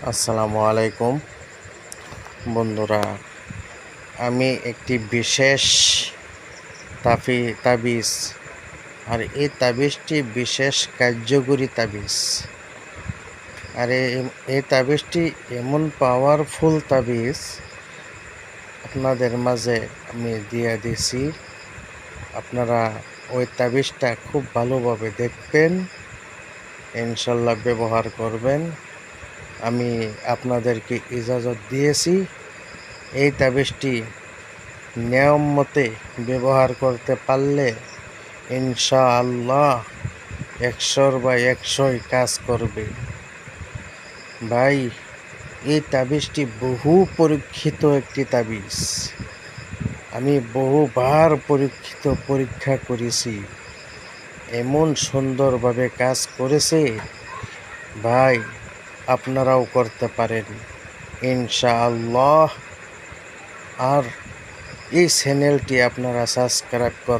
আসসালামু আলাইকুম বন্ধুরা, আমি একটি বিশেষ তাবিজ, আর এই তাবিজটি বিশেষ কার্যকরী তাবিজ। আর এই তাবিজটি এমন পাওয়ারফুল তাবিজ আপনাদের মাঝে আমি দিয়ে দিছি। আপনারা ওই তাবিজটা খুব ভালোভাবে দেখবেন, ইনশাল্লাহ ব্যবহার করবেন। আমি আপনাদেরকে ইজাজত দিয়েছি। এই তাবিজটি নিয়ম মতে ব্যবহার করতে পারলে ইনশাআল্লাহ 100/100 কাজ করবে। ভাই, এই তাবিজটি বহু পরীক্ষিত একটি তাবিজ। আমি বহুবার পরীক্ষা করেছি, এমন সুন্দরভাবে কাজ করেছে। ভাই, আপনারাও করতে পারেন ইনশাআল্লাহ। আর এই চ্যানেলটি আপনারা সাবস্ক্রাইব করবেন।